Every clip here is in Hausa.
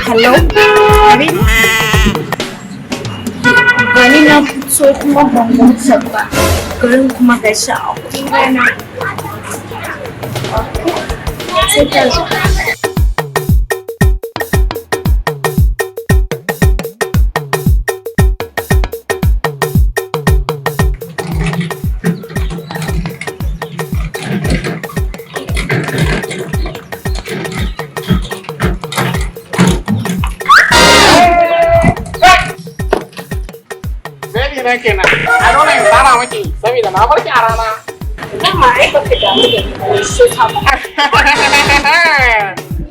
Hello? Abin? Gani na so kuma bangon sabba. Garin kuma ga sha akwai rana. Sai ka zo. kenan a dole in tsara maki saboda na barki a rana Dama ai baka damu da ni shi ka ba.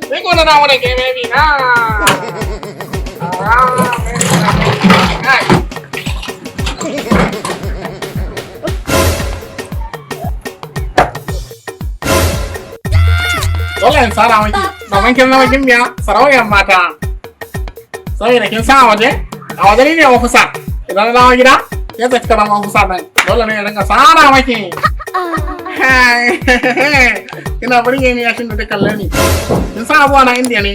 ni ko na damu da ke baby na dole in tsara maki domin kin zama gimbiya sarauniyar mata saboda kin sa a waje ne ofisa idan na dawo gida yadda kika zama kusa nan dole ne ya rinka tsara maki ina burge ni yashin da ta kalle ni kin san abuwa na indiya ne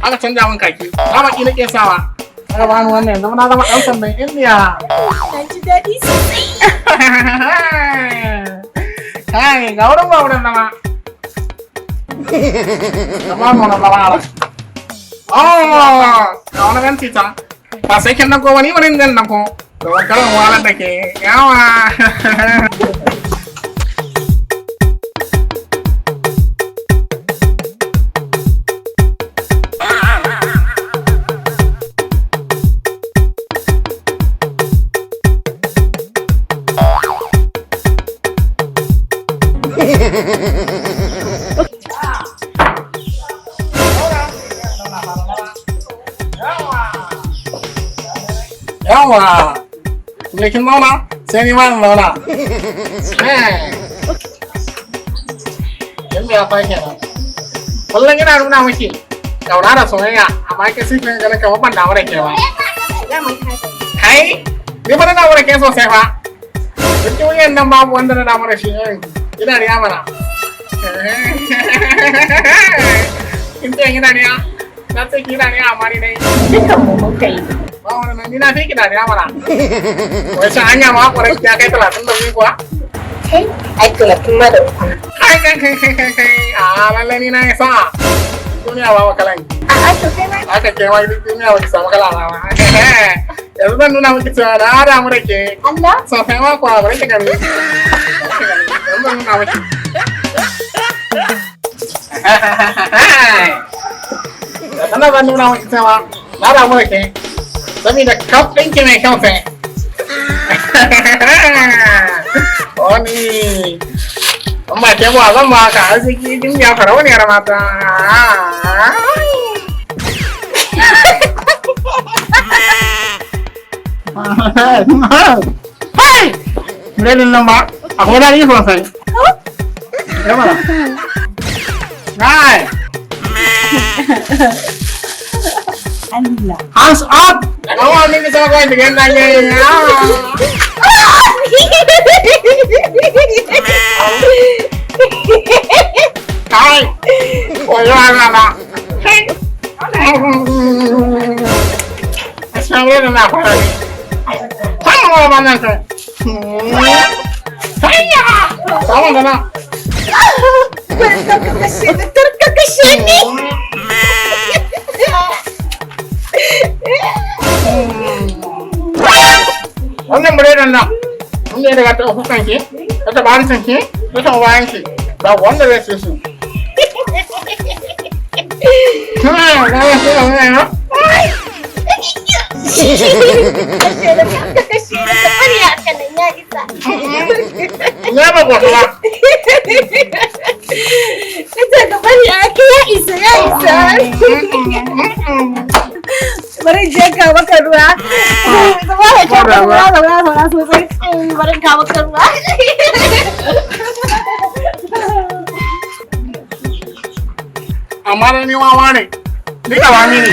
aka canja min kaki dama ki nake sawa aka bani wannan yanzu na zama dan sandan indiya Na ji daɗi sosai. kai ga wurin ba wurin zama zama mu na zama ga wani ganti ta ba sai kin dako wani wurin nan dako da wakaran walar da ke yawa yawa me kin zauna sai ni ma in zauna yan ya fa kenan kullum ina nuna miki kauna da soyayya amma ke sai kin ganin kamar ban damu da ke ba kai ni ba na damu da ke sosai fa duk duniyan nan babu wanda na damu da shi ina riya mana kin ce ina riya na ce ki ina riya amma ni dai Dukan mu mun kai. ba wani nan ni na fi ki da riya mana wai sai hanya ma kwarai ya kai 32 kuwa Kai, ai talatin ma da uku. kai a lallai ni na yi sa'a duniya ba makalan A'a to kai ma. aka ke wai duk duniya ba ki samu kala ba yanzu zan nuna miki cewa na damu da ke Allah? sosai ma kuwa bari ki gani yanzu zan nuna miki sannan zan nuna miki cewa na damu da ke saboda kaf ɗinki mai kyau sai wani in ba ke ba zan ba ka arziki din ya fara wani yara mata hai muredin nan ba akwai daɗi sosai ya mana hai Allah. hands up daga wani nisa kawai da yadda ke kai koyo alala asali da na fara ne kan mu ba nan kai kayya sama da na Tarka kashe ni. wannan biredin nan wanda ya daga ta hukan ki ta taba hancin ki ta taba bayan ki ba wanda zai ce su ya ba gwata ba Ita ka bari a ya isa ya isa. Bari je ka maka ruwa. Zama da kyau ka ruwa zauna sosai. Bari ka maka ruwa. amma da ni wawa ne ni kawami ne